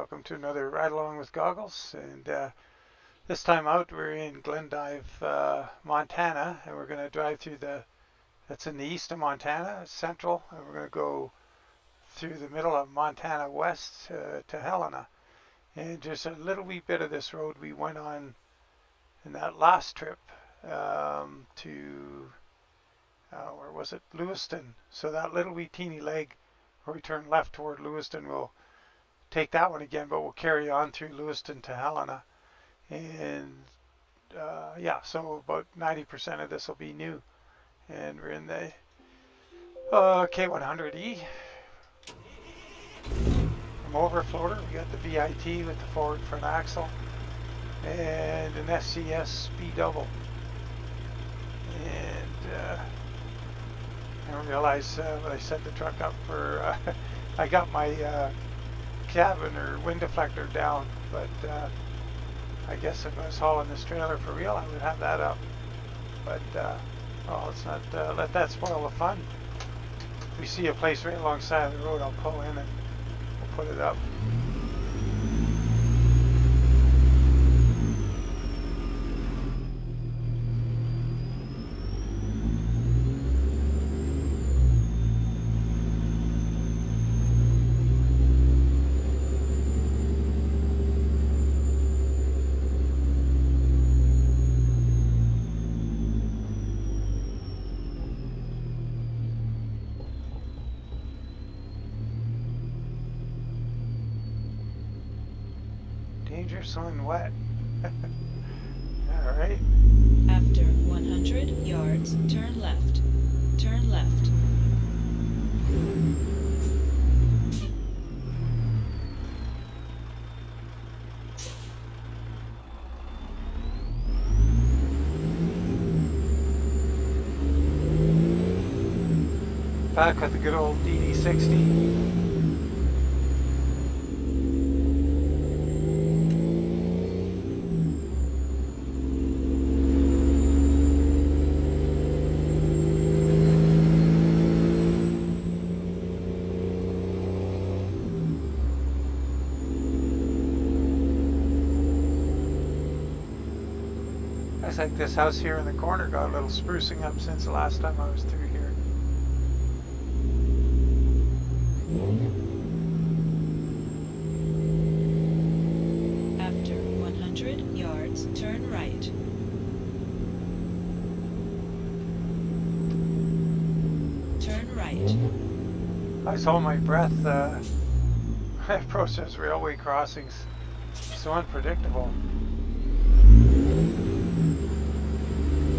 Welcome to another Ride Along with Goggles, and this time out we're in Glendive, Montana, and we're going to drive through that's in the east of Montana, it's central, and we're going to go through the middle of Montana west to Helena. And just a little wee bit of this road we went on in that last trip to, where was it, Lewiston. So that little wee teeny leg where we turn left toward Lewiston, we'll take that one again, but we'll carry on through Lewiston to Helena. And yeah, so about 90% of this will be new. And we're in the K100E from Overfloater. We got the VIT with the forward front axle and an SCS B Double. And I don't realize when I set the truck up for, I got my cabin or wind deflector down, but I guess if I was hauling this trailer for real, I would have that up. But well, let's not let that spoil the fun. If we see a place right alongside of the road, I'll pull in and we'll put it up. Dangerous on wet. All right. After 100 yards, turn left. Turn left. Back with the good old DD60. Looks like this house here in the corner got a little sprucing up since the last time I was through here. After 100 yards, turn right. Turn right. I was holding my breath. I approach those railway crossings. So unpredictable.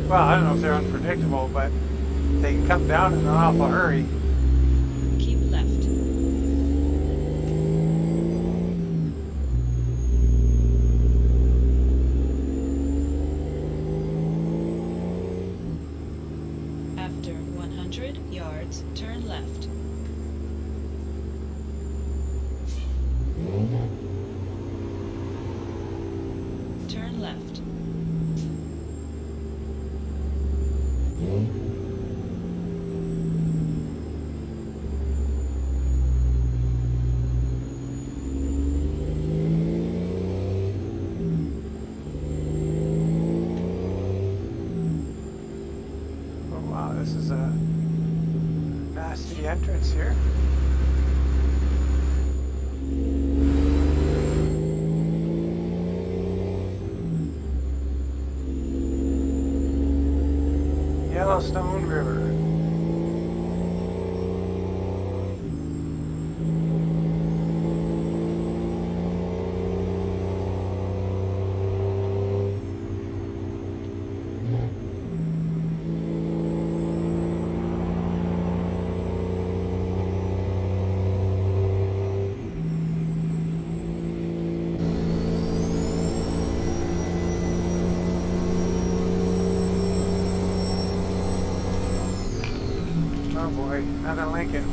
Well, I don't know if they're unpredictable, but they can come down in an awful hurry. Keep left. After 100 yards, turn left. Turn left. Oh wow, this is a nasty entrance here. Yellowstone River. Oh boy, another Lincoln.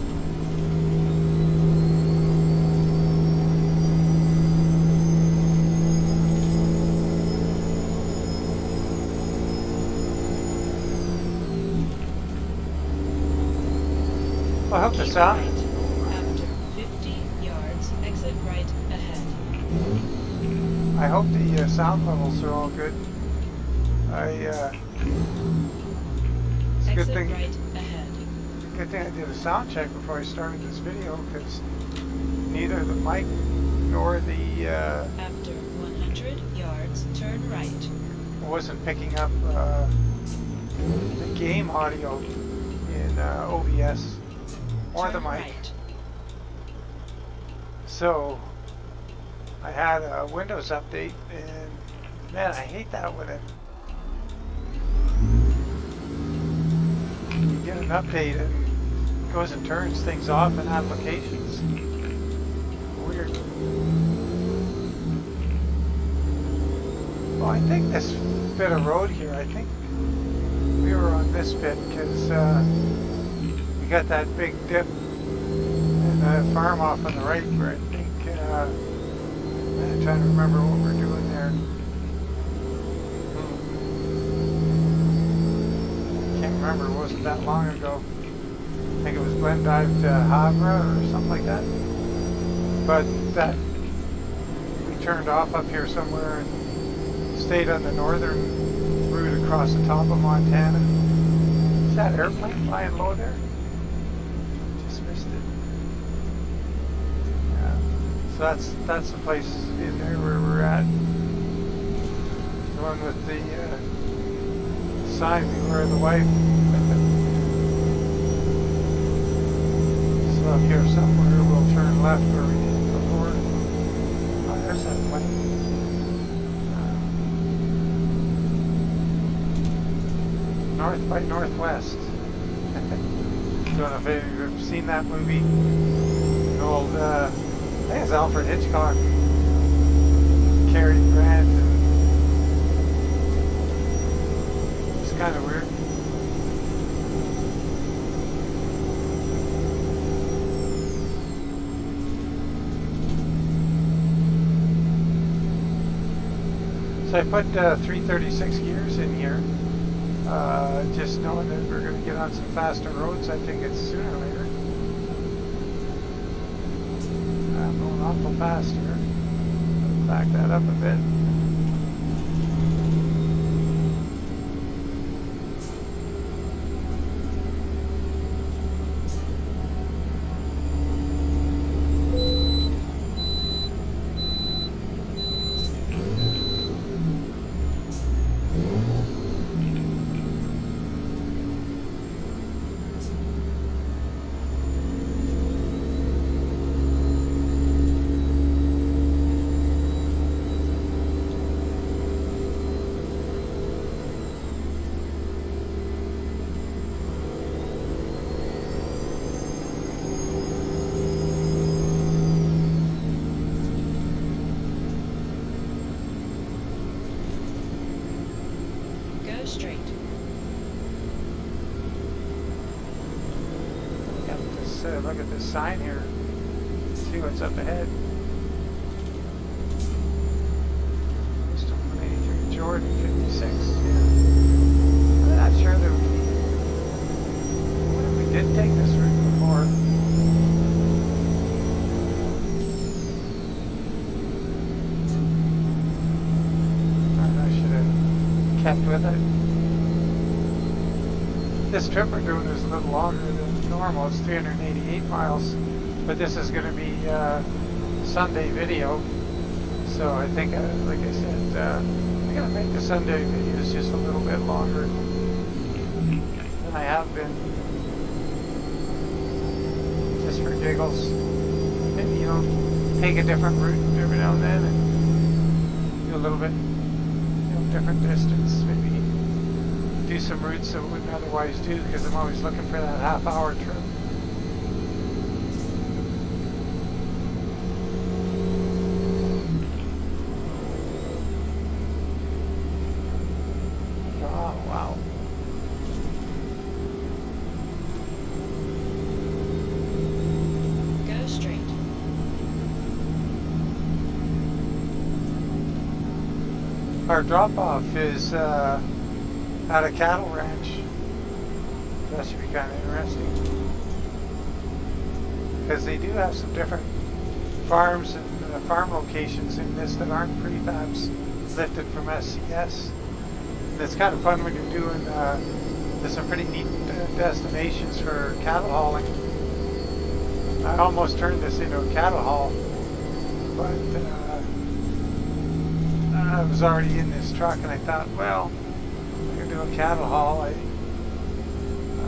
Well, I hope this out. After 50 yards, exit right ahead. I hope the sound levels are all good. It's a good Exit thing. right ahead. Good thing I did a sound check before I started this video, because neither the mic nor the After 100 yards, turn right. wasn't picking up the game audio in OBS or the Turn mic. right. So I had a Windows update, and man, I hate that when you get an update and it goes and turns things off in applications. Weird. Well, I think this bit of road here, I think we were on this bit because we got that big dip and the farm off on the right where I think, I'm trying to remember what we're doing there. Can't remember, it wasn't that long ago. I think it was Glendive to Havre or something like that. But that, we turned off up here somewhere and stayed on the northern route across the top of Montana. Is that airplane flying low there? Just missed it. Yeah. So that's the place in there where we're at. The one with the sign, beware of the wife. So up here somewhere we'll turn left where we did before. Oh, there's that plane. North by Northwest. Don't know if you've ever seen that movie. An old, I think it's Alfred Hitchcock. Cary Grant. It's kind of weird. So I put 336 gears in here. Just knowing that we're going to get on some faster roads, I think it's sooner or later. I'm going awful fast here. Back that up a bit. Straight. Look at this sign here. See what's up ahead. Jordan 56. Yeah. I'm not sure that we did take this route before. I should have kept with it. This trip we're doing is a little longer than normal. It's 388 miles, but this is going to be Sunday video. So I think, like I said, I'm going to make the Sunday videos just a little bit longer than I have been, just for giggles. And, you know, take a different route every now and then and do a little bit, you know, different distance, maybe. Do some routes that we wouldn't otherwise do, because I'm always looking for that half-hour trip. Oh, wow. Go straight. Our drop-off is at a cattle ranch. That should be kind of interesting, because they do have some different farms and farm locations in this that aren't prefabs lifted from SCS. And it's kind of fun when you're doing, there's some pretty neat destinations for cattle hauling. I almost turned this into a cattle haul, but I was already in this truck and I thought, well, I'm going to do a cattle haul. I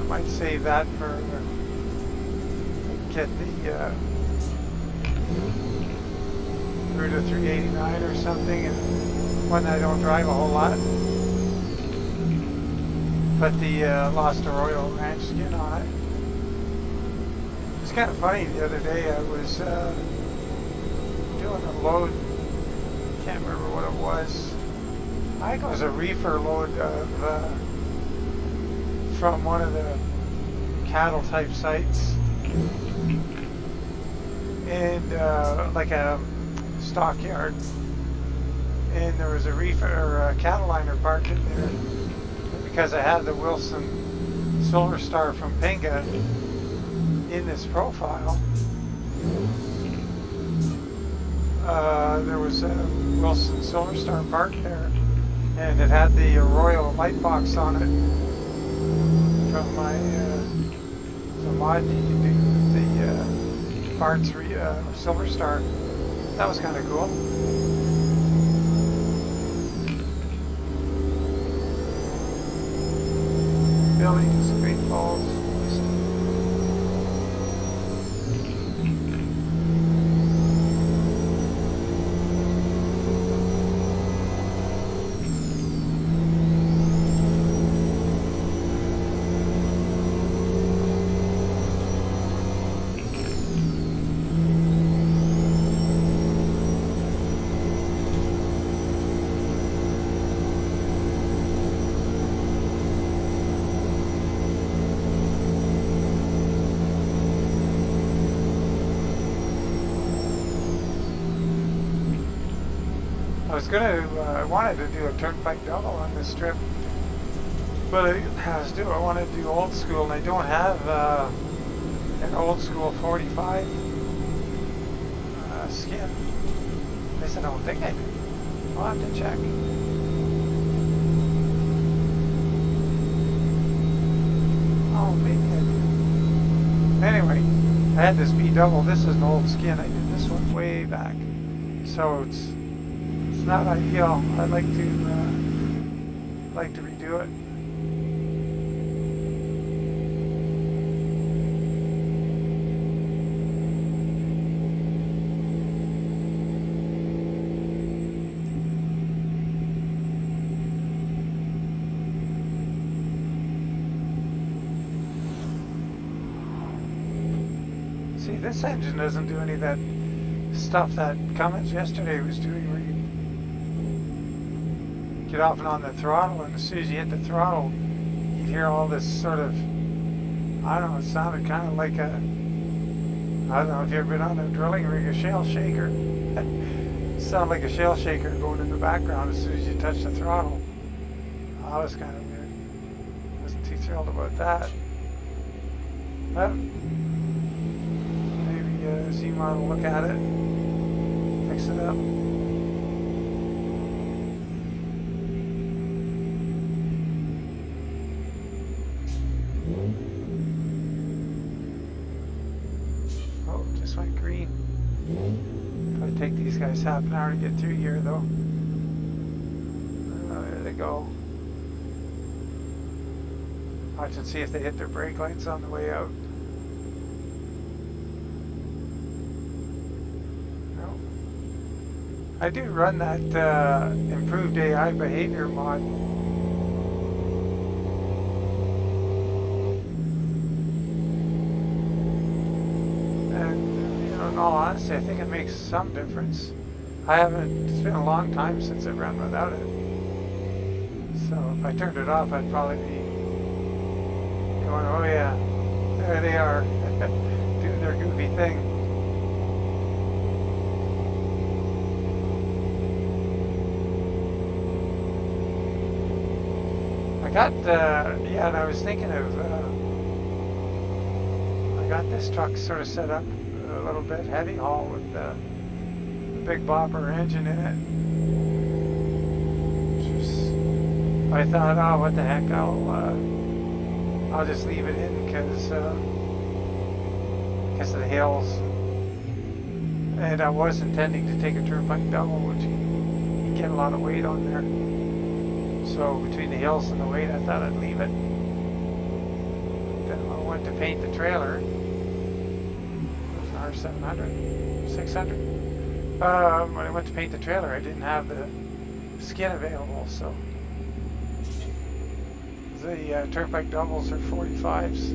might save that for, get the Route of 389 or something, and one I don't drive a whole lot. Put the Lost Arroyo Ranch skin on it. It's kind of funny, the other day I was doing a load, can't remember what it was. I think it was a reefer load of from one of the cattle type sites, and like a stockyard, and there was a reefer or a cattle liner parked in there. Because I had the Wilson Solar Star from Pinga in this profile, there was a Wilson Solar Star parked there, and it had the Royal light box on it from my the mod you can do with the Bart's Solar Star. That was kind of cool. Billings, Great Falls. I wanted to do a turnpike double on this trip, but I wanted to do old school, and I don't have an old school 45 skin. At least I don't think I do. I'll have to check. Oh, maybe I do. Anyway, I had this B Double. This is an old skin. I did this one way back, so it's not ideal. I'd like to redo it. See, this engine doesn't do any of that stuff that Cummins yesterday was doing, where you get off and on the throttle, and as soon as you hit the throttle, you'd hear all this sort of, I don't know, it sounded kind of like a, I don't know if you've ever been on a drilling rig, a shale shaker. It sounded like a shale shaker going in the background as soon as you touch the throttle. That was kind of weird. I wasn't too thrilled about that. But maybe Z-Mod will look at it, fix it up. Oh, just went green. Probably take these guys half an hour to get through here, though. There they go. Watch and see if they hit their brake lights on the way out. No. I do run that improved AI behavior mod. In all honesty, I think it makes some difference. It's been a long time since I've run without it. So if I turned it off, I'd probably be going, oh yeah, there they are, doing their goofy thing. I got, yeah, and I was thinking of, I got this truck sort of set up a little bit heavy haul with big bopper engine in it. I thought, oh, what the heck, I'll just leave it in because of the hills. And I was intending to take a turnpike double, which you get a lot of weight on there. So between the hills and the weight, I thought I'd leave it. Then I went to paint the trailer. It was an R700, 600. When I went to paint the trailer, I didn't have the skin available, so the turnpike doubles are 45s.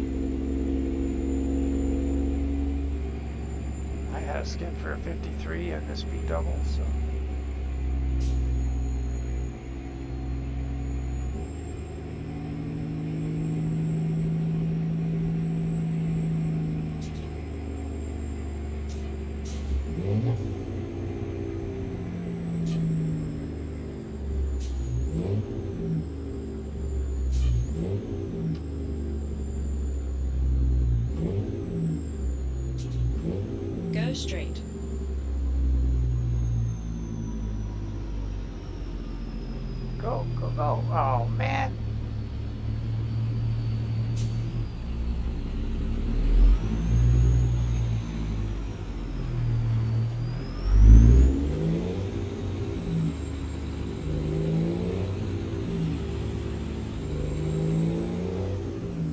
I had a skin for a 53 and this B Double, so. Go straight. Go, go, go. Oh, man.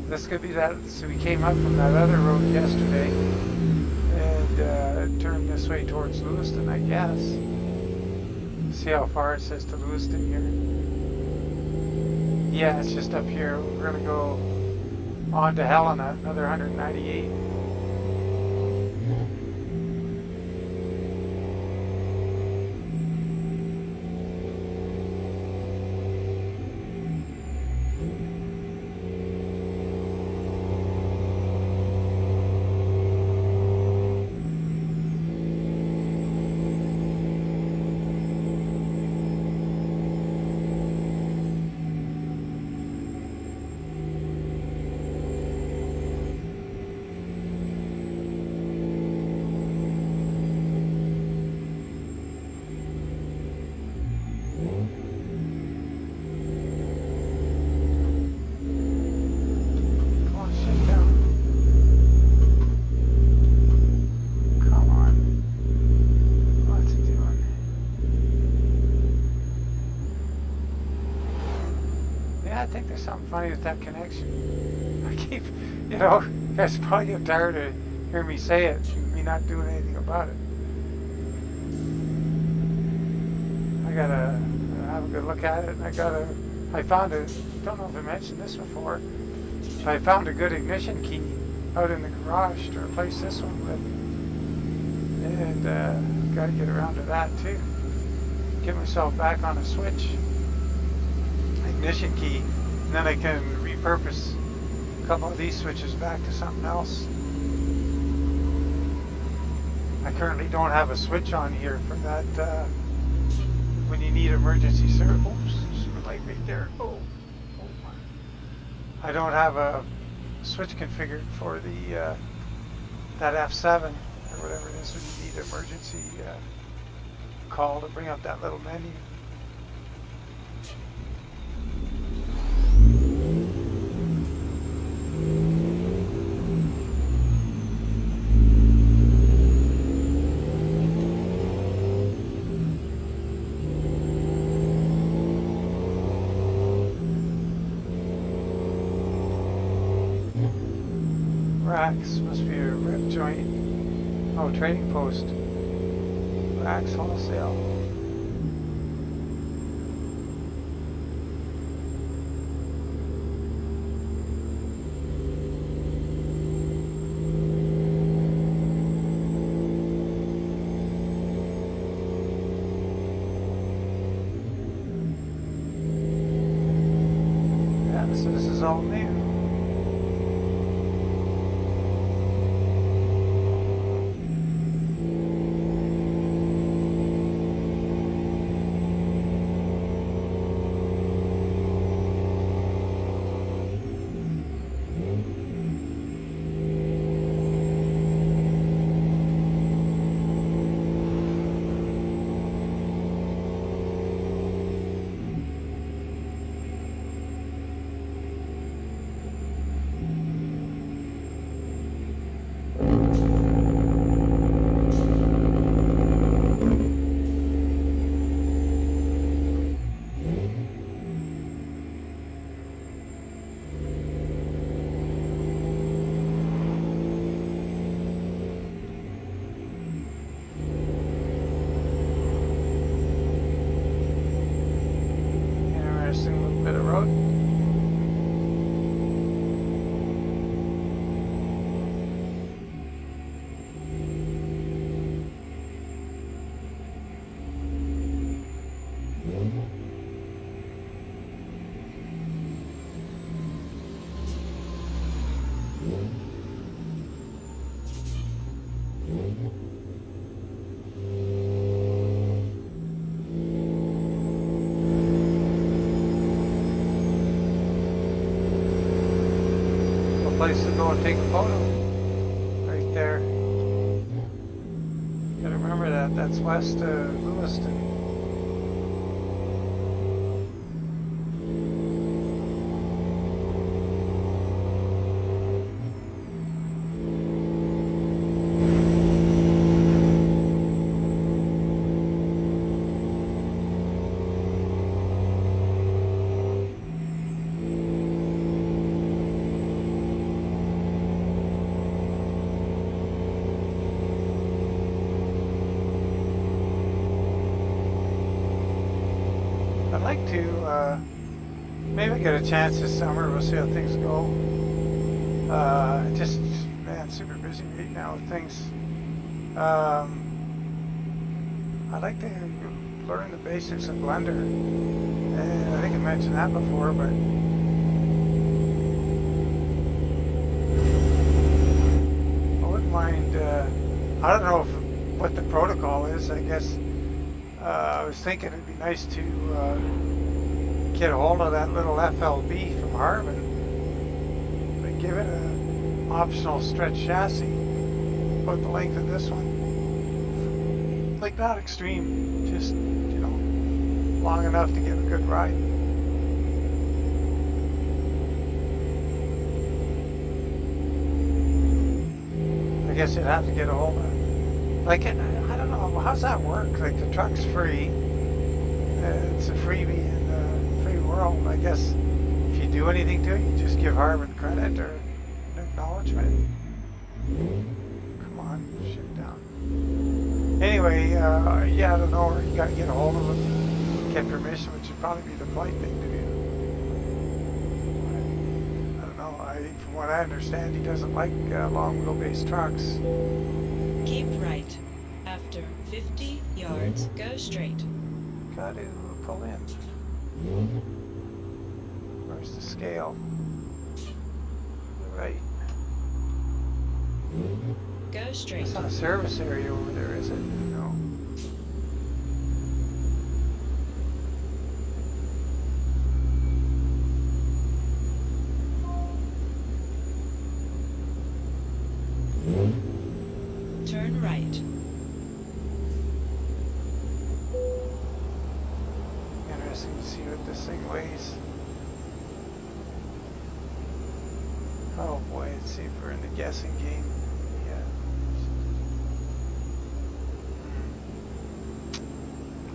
This could be that, so we came up from that other road yesterday and turned this way towards Lewiston, I guess. See how far it says to Lewiston here. Yeah, it's just up here. We're going to go on to Helena, another 198. I think there's something funny with that connection. I keep, you know, you guys probably get tired of hearing me say it and me not doing anything about it. I gotta have a good look at it, and I found a, don't know if I mentioned this before, but I found a good ignition key out in the garage to replace this one with. And gotta get around to that too. Get myself back on a switch. Ignition key, and then I can repurpose a couple of these switches back to something else. I currently don't have a switch on here for that when you need emergency service. Oops, there's a light right there. Oh, I don't have a switch configured for the that F7 or whatever it is when you need emergency call to bring up that little menu. Racks must be a rep joint. Oh, trading post. Racks wholesale. Yeah, so this is all new. traversing a little bit of road. Place to go and take a photo right there. Gotta remember that that's west of Lewiston. I'd like to maybe get a chance this summer. We'll see how things go. Just, man, super busy right now with things. I'd like to learn the basics of Blender. And I think I mentioned that before, but I wouldn't mind, I don't know what the protocol is. I guess I was thinking it'd be nice to get a hold of that little FLB from Harman, but give it an optional stretch chassis about the length of this one. Like not extreme, just, you know, long enough to get a good ride. I guess you'd have to get a hold of it. Like, I don't know, how's that work? Like, the truck's free. It's a freebie in the free world. I guess if you do anything to it, you just give Harman credit or an acknowledgement. Come on, shit down. Anyway, yeah, I don't know, or you gotta get a hold of him, get permission, which would probably be the polite thing to do. I don't know, from what I understand, he doesn't like long wheelbase trucks. Keep right. After 50 yards, go straight. Got to pull in. Where's the scale? Right. Go straight. It's not a service area over there, is it? No. Turn right. Interesting to see what this thing weighs. Oh boy, let's see if we're in the guessing game.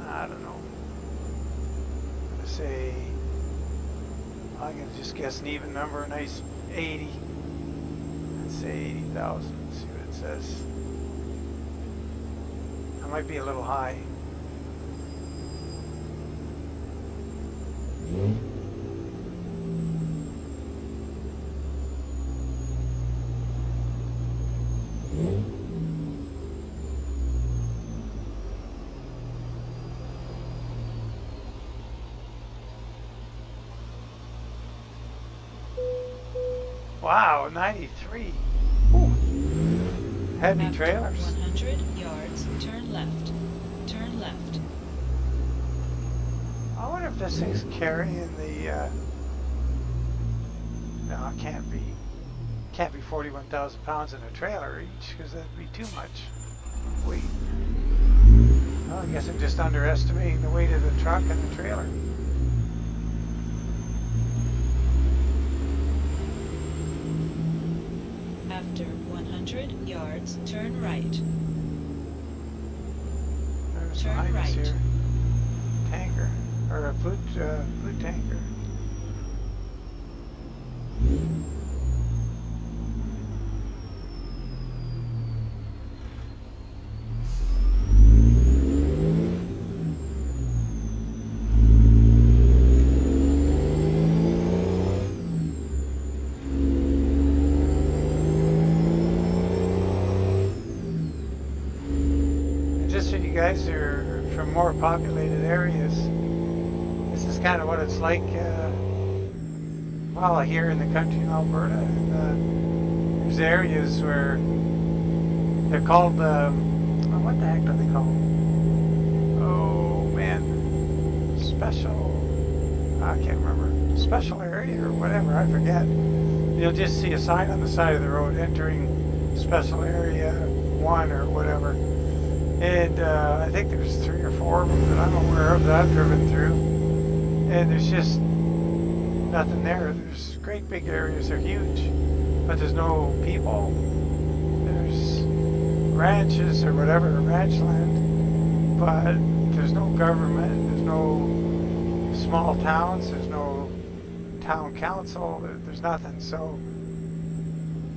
I don't know. I'm gonna say, I'm gonna just guess an even number, a nice 80. Let's say 80,000, see what it says. I might be a little high. Wow, 93. Ooh. Heavy After trailers. 100 yards, turn left. Turn left. I wonder if this thing's carrying the, no, it can't be 41,000 pounds in a trailer each, because that'd be too much weight. Well, I guess I'm just underestimating the weight of the truck and the trailer. After 100 yards, turn right. There's Turn behind us right. here. Tanker, or a flute tanker. more populated areas. This is kind of what it's like, well, here in the country in Alberta. And, there's areas where they're called, what the heck are they called? Oh man, I can't remember, special area or whatever, I forget. You'll just see a sign on the side of the road, entering special area 1 or whatever. And I think there's 3 or 4 of them that I'm aware of that I've driven through. And there's just nothing there. There's great big areas, they're huge, but there's no people. There's ranches or whatever, ranch land, but there's no government, there's no small towns, there's no town council, there's nothing. So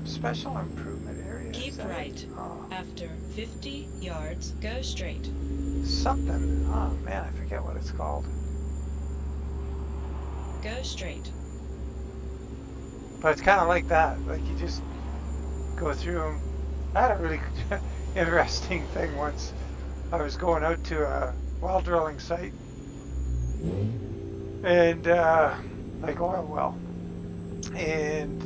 special improvement area. Keep right. Oh. After 50 yards, go straight. Something. Oh man, I forget what it's called. Go straight. But it's kind of like that. Like you just go through them. I had a really interesting thing once. I was going out to a well drilling site, and like oil well, and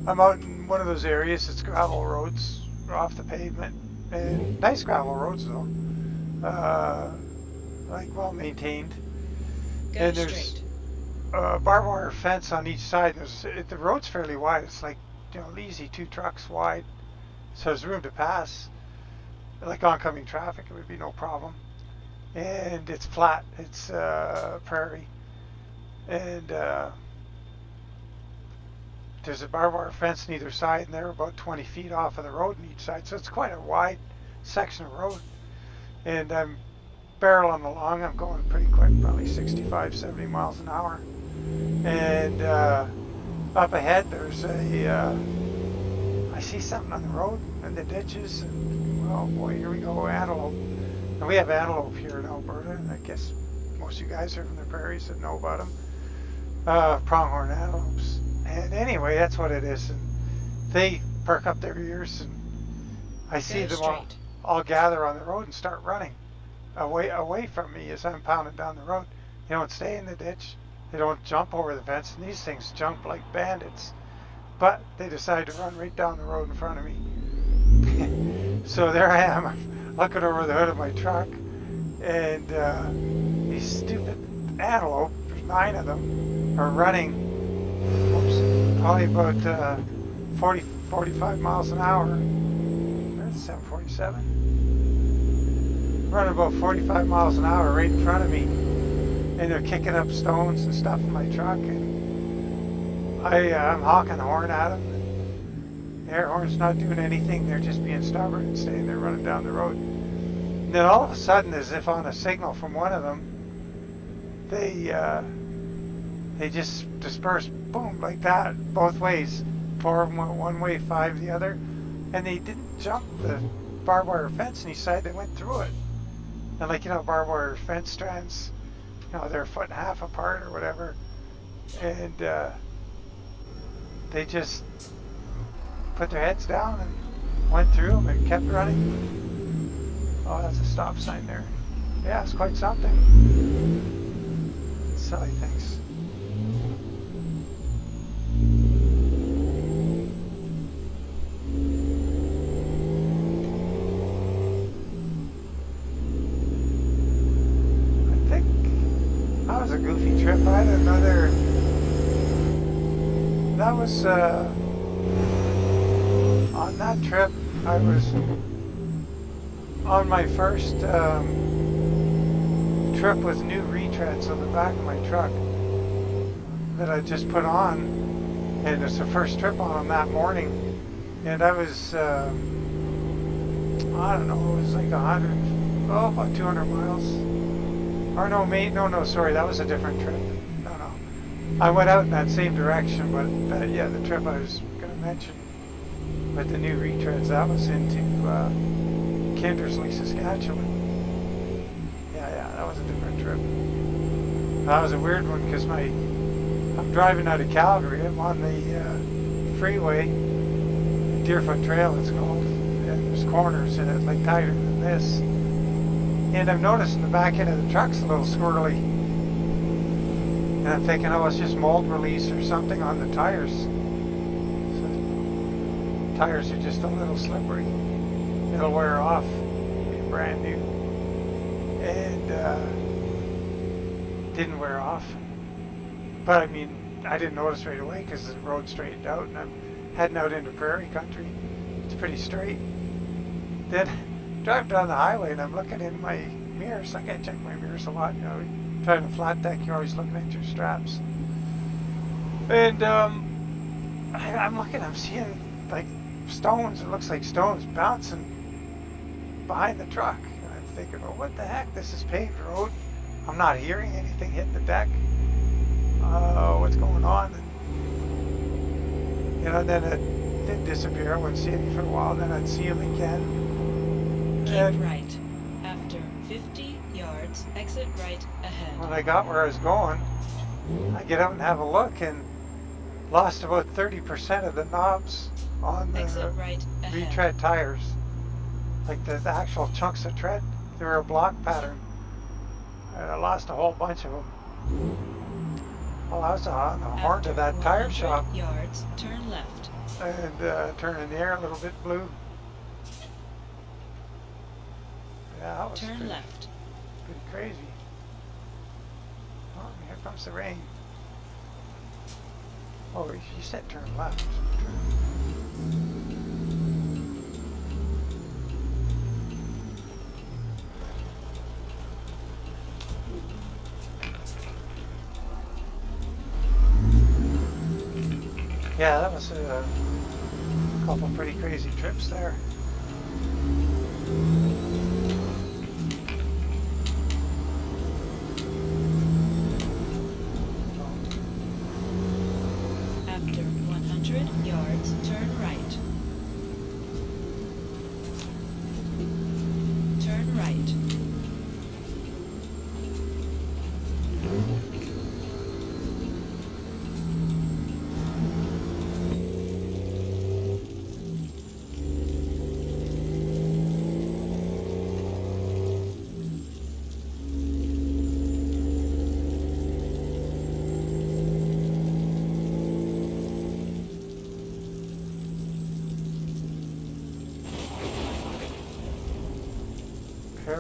I'm out in one of those areas. It's gravel roads off the pavement, and nice gravel roads though, like well maintained. Go and there's straight. a barbed wire fence on each side. The road's fairly wide. It's like, easy 2 trucks wide, so there's room to pass. Like oncoming traffic, it would be no problem. And it's flat. It's prairie, and there's a barbed wire fence on either side, and they're about 20 feet off of the road on each side. So it's quite a wide section of road. And I'm barreling along. I'm going pretty quick, probably 65, 70 miles an hour. And up ahead, there's I see something on the road in the ditches. And, oh boy, here we go, antelope. And we have antelope here in Alberta, and I guess most of you guys are from the prairies that know about them. Pronghorn antelopes. And anyway, that's what it is. And they perk up their ears, and I see them all gather on the road and start running away from me as I'm pounding down the road. They don't stay in the ditch. They don't jump over the fence, and these things jump like bandits. But they decide to run right down the road in front of me. So there I am, I'm looking over the hood of my truck, and these stupid antelope, there's 9 of them, are running, probably about 45 miles an hour. That's 747. Running about 45 miles an hour right in front of me, and they're kicking up stones and stuff in my truck, and I'm honking the horn at them. The air horn's not doing anything. They're just being stubborn and staying there running down the road. And then all of a sudden, as if on a signal from one of them, they just dispersed, boom, like that, both ways. 4 of them went one way, 5 the other, and they didn't jump the barbed wire fence on each side. They went through it. And like, barbed wire fence strands, they're 1.5 feet apart or whatever, and they just put their heads down and went through them and kept running. Oh, that's a stop sign there. Yeah, it's quite something. Silly things. I think that was a goofy trip. I had another. That was on that trip. I was on my first trip with new retreads on the back of my truck that I just put on, and it's the first trip on them that morning. And I was I don't know, it was like about 200 miles. Or no, sorry, that was a different trip. No. I went out in that same direction, but yeah, the trip I was going to mention with the new retreads, that was into Kindersley, Saskatchewan. Yeah, that was a different trip. That was a weird one because I'm driving out of Calgary. I'm on the freeway, Deerfoot Trail it's called, and there's corners in it like tighter than this. And I'm noticing the back end of the truck's a little squirrely. And I'm thinking, oh, it's just mold release or something on the tires. So, tires are just a little slippery. It'll wear off, be brand new. And didn't wear off. But I mean, I didn't notice right away because the road straightened out and I'm heading out into prairie country. It's pretty straight. Then driving down the highway and I'm looking in my mirrors. I gotta check my mirrors a lot, you know. Driving a flat deck, you're always looking at your straps. And I'm looking, I'm seeing like stones, it looks like stones bouncing behind the truck. And I'm thinking, well, what the heck? This is paved road. I'm not hearing anything hit the deck. What's going on? And, you know, then it did disappear. I wouldn't see it for a while. Then I'd see him again. Keep right. After 50 yards, exit right ahead. When I got where I was going, I get out and have a look and lost about 30% of the knobs on the retread tires. Like the actual chunks of tread, they were a block pattern. And I lost a whole bunch of them. Well, I was on the horn to that tire shop. Yards, turn left. And turning the air a little bit blue. Yeah, that was turn left. Pretty crazy. Oh, here comes the rain. Oh, you said turn left. Yeah, that was a couple pretty crazy trips there. After 100 yards, turn right. Turn right.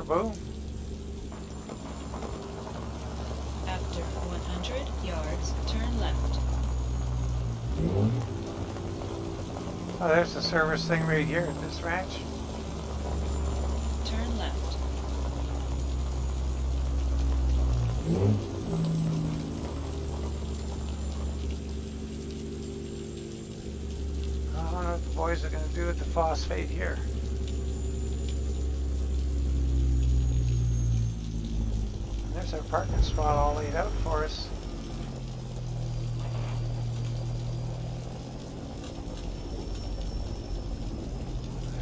Boom. After 100 yards, turn left. Oh, there's the service thing right here at this ranch. Turn left. I don't know what the boys are going to do with the phosphate here. There's our parking spot all laid out for us.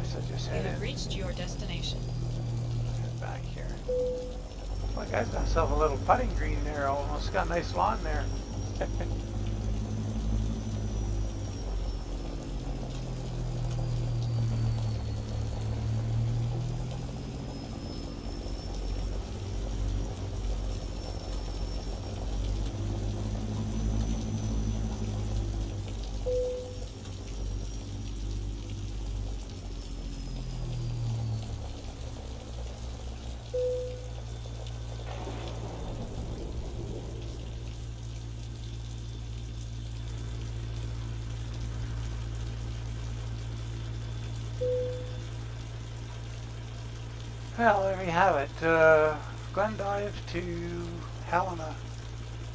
So just You have reached your destination. Head back here. Well, guy's got himself a little putting green there. Almost got a nice lawn there. Well, there we have it. Glendive to Helena.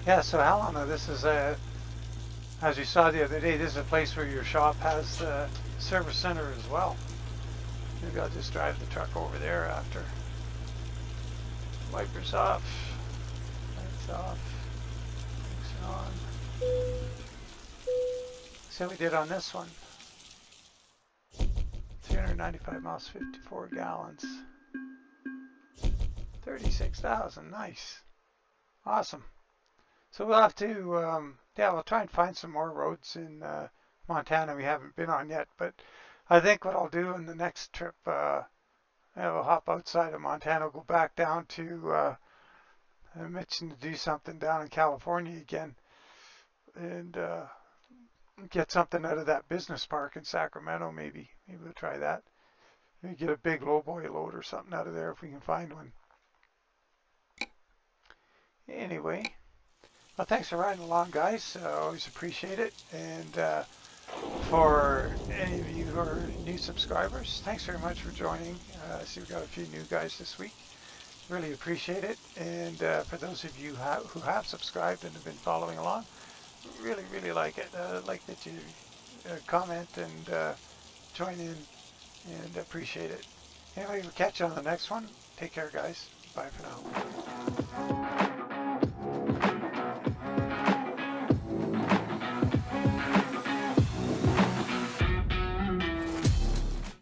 Yeah, so Helena, this is as you saw the other day, this is a place where your shop has the service center as well. Maybe I'll just drive the truck over there after. Wipers off. Lights off. Mixer on. See how we did on this one. 395 miles, 54 gallons. 36,000, nice. Awesome. So we'll have to, yeah, we'll try and find some more roads in Montana we haven't been on yet. But I think what I'll do in the next trip, And we'll hop outside of Montana, go back down to, I mentioned to do something down in California again, and get something out of that business park in Sacramento maybe. Maybe we'll try that. Maybe get a big lowboy load or something out of there if we can find one. Anyway, well, thanks for riding along, guys. Always appreciate it. And for any of you who are new subscribers, thanks very much for joining. I see we've got a few new guys this week. Really appreciate it. And for those of you who have subscribed and have been following along, really, really like it. Like that you comment and join in, and appreciate it. Anyway, we'll catch you on the next one. Take care, guys. Bye for now.